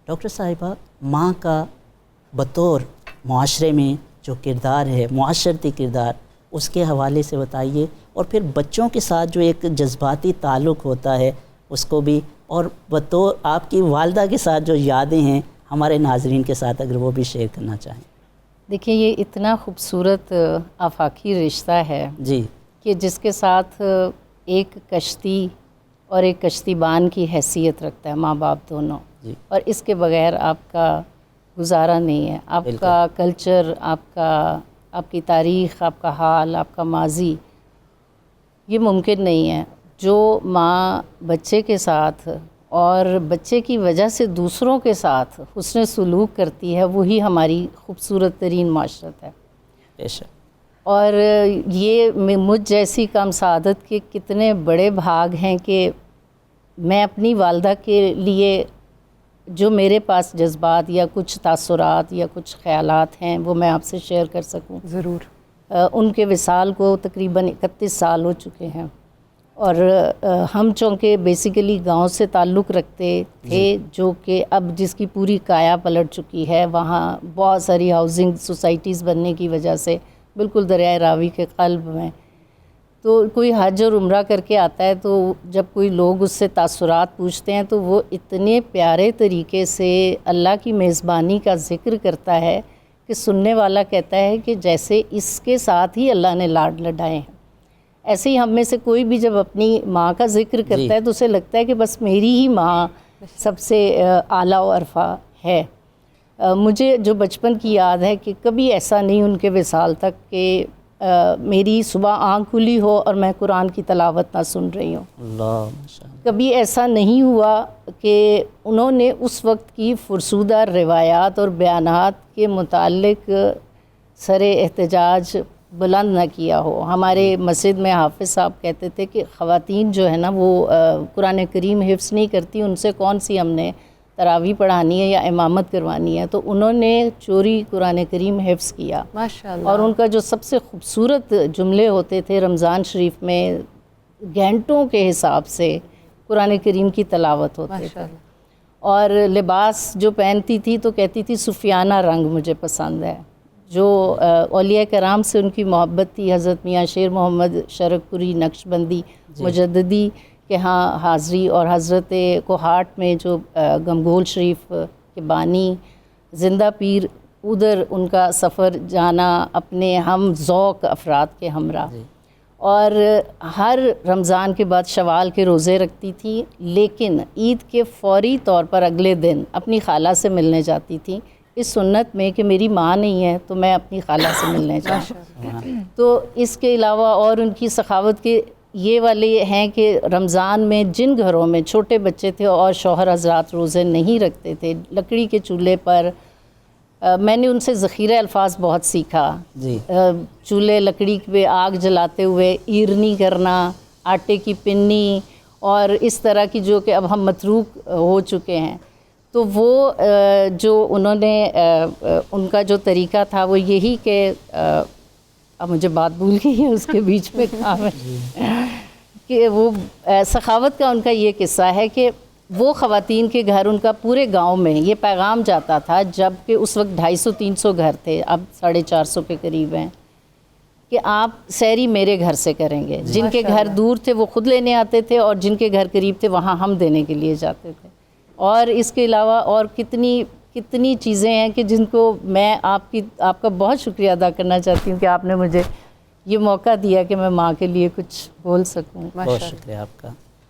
Doctor صاحبہ ماں کا بطور معاشرے میں جو کردار ہے، معاشرتی کردار، اس کے حوالے سے بتائیے، اور پھر بچوں کے ساتھ جو ایک جذباتی تعلق ہوتا ہے اس کو بھی، اور بطور آپ کی والدہ کے ساتھ جو یادیں ہیں ہمارے ناظرین کے ساتھ اگر وہ بھی شیئر کرنا چاہیں۔ دیکھیں یہ اتنا خوبصورت آفاقی رشتہ ہے جی، کہ جس کے ساتھ ایک کشتی اور ایک کشتی بان کی حیثیت رکھتا ہے ماں باپ دونوں، جی، اور اس کے بغیر آپ کا گزارا نہیں ہے، آپ بالکل، کا کلچر، آپ کی تاریخ، آپ کا حال، آپ کا ماضی، یہ ممکن نہیں ہے۔ جو ماں بچے کے ساتھ اور بچے کی وجہ سے دوسروں کے ساتھ حسن سلوک کرتی ہے، وہی ہماری خوبصورت ترین معاشرت ہے۔ بے شک، اور یہ مجھ جیسی کم سعادت کے کتنے بڑے بھاگ ہیں کہ میں اپنی والدہ کے لیے جو میرے پاس جذبات یا کچھ تاثرات یا کچھ خیالات ہیں وہ میں آپ سے شیئر کر سکوں۔ ضرور۔ ان کے وصال کو تقریباً 31 سال ہو چکے ہیں، اور ہم چونکہ بیسیکلی گاؤں سے تعلق رکھتے تھے، جو کہ اب جس کی پوری کایا پلٹ چکی ہے، وہاں بہت ساری ہاؤسنگ سوسائٹیز بننے کی وجہ سے بالکل دریائے راوی کے قلب میں، تو کوئی حج اور عمرہ کر کے آتا ہے تو جب کوئی لوگ اس سے تاثرات پوچھتے ہیں تو وہ اتنے پیارے طریقے سے اللہ کی میزبانی کا ذکر کرتا ہے کہ سننے والا کہتا ہے کہ جیسے اس کے ساتھ ہی اللہ نے لاڈ لڈائے ہیں۔ ایسے ہی ہم میں سے کوئی بھی جب اپنی ماں کا ذکر کرتا ہے تو اسے لگتا ہے کہ بس میری ہی ماں سب سے اعلیٰ و ارفع ہے۔ مجھے جو بچپن کی یاد ہے کہ کبھی ایسا نہیں ان کے وصال تک کہ میری صبح آنکھ کھلی ہو اور میں قرآن کی تلاوت نہ سن رہی ہوں۔ اللہ ماشاء اللہ۔ کبھی ایسا نہیں ہوا کہ انہوں نے اس وقت کی فرسودہ روایات اور بیانات کے متعلق سر احتجاج بلند نہ کیا ہو۔ ہمارے مسجد میں حافظ صاحب کہتے تھے کہ خواتین جو ہے نا وہ قرآن کریم حفظ نہیں کرتی، ان سے کون سی ہم نے تراویح پڑھانی ہے یا امامت کروانی ہے، تو انہوں نے چوری قرآن کریم حفظ کیا۔ ماشاءاللہ۔ اور ان کا جو سب سے خوبصورت جملے ہوتے تھے رمضان شریف میں گھنٹوں کے حساب سے قرآن کریم کی تلاوت ہوتے تھے۔ اور لباس جو پہنتی تھی تو کہتی تھی سفیانہ رنگ مجھے پسند ہے۔ جو اولیاء کرام سے ان کی محبت تھی، حضرت میاں شیر محمد شرک پوری نقش بندی مجددی کے ہاں حاضری، اور حضرت کوہاٹ میں جو گمگول شریف کے بانی زندہ پیر، ادھر ان کا سفر جانا اپنے ہم ذوق افراد کے ہمراہ، اور ہر رمضان کے بعد شوال کے روزے رکھتی تھی، لیکن عید کے فوری طور پر اگلے دن اپنی خالہ سے ملنے جاتی تھی، اس سنت میں کہ میری ماں نہیں ہے تو میں اپنی خالہ سے ملنے جاؤں۔ تو اس کے علاوہ اور ان کی سخاوت کے یہ والے ہیں کہ رمضان میں جن گھروں میں چھوٹے بچے تھے اور شوہر حضرات روزے نہیں رکھتے تھے، لکڑی کے چولہے پر میں نے ان سے ذخیرہ الفاظ بہت سیکھا۔ چولہے لکڑی پہ آگ جلاتے ہوئے ایرنی کرنا، آٹے کی پنی اور اس طرح کی جو کہ اب ہم متروک ہو چکے ہیں، تو وہ جو انہوں نے ان کا جو طریقہ تھا وہ یہی کہ اب مجھے بات بھول گئی ہے اس کے بیچ میں کام ہے کہ وہ سخاوت کا ان کا یہ قصہ ہے کہ وہ خواتین کے گھر، ان کا پورے گاؤں میں یہ پیغام جاتا تھا، جب کہ اس وقت 250-300 گھر تھے، اب 450 کے قریب ہیں، کہ آپ سحری میرے گھر سے کریں گے۔ جن کے گھر دور تھے وہ خود لینے آتے تھے، اور جن کے گھر قریب تھے وہاں ہم دینے کے لیے جاتے تھے۔ اور اس کے علاوہ اور کتنی چیزیں ہیں کہ جن کو میں آپ کا بہت شکریہ ادا کرنا چاہتی ہوں کہ آپ نے مجھے یہ موقع دیا کہ میں ماں کے لیے کچھ بول سکوں۔ بہت شکریہ آپ کا۔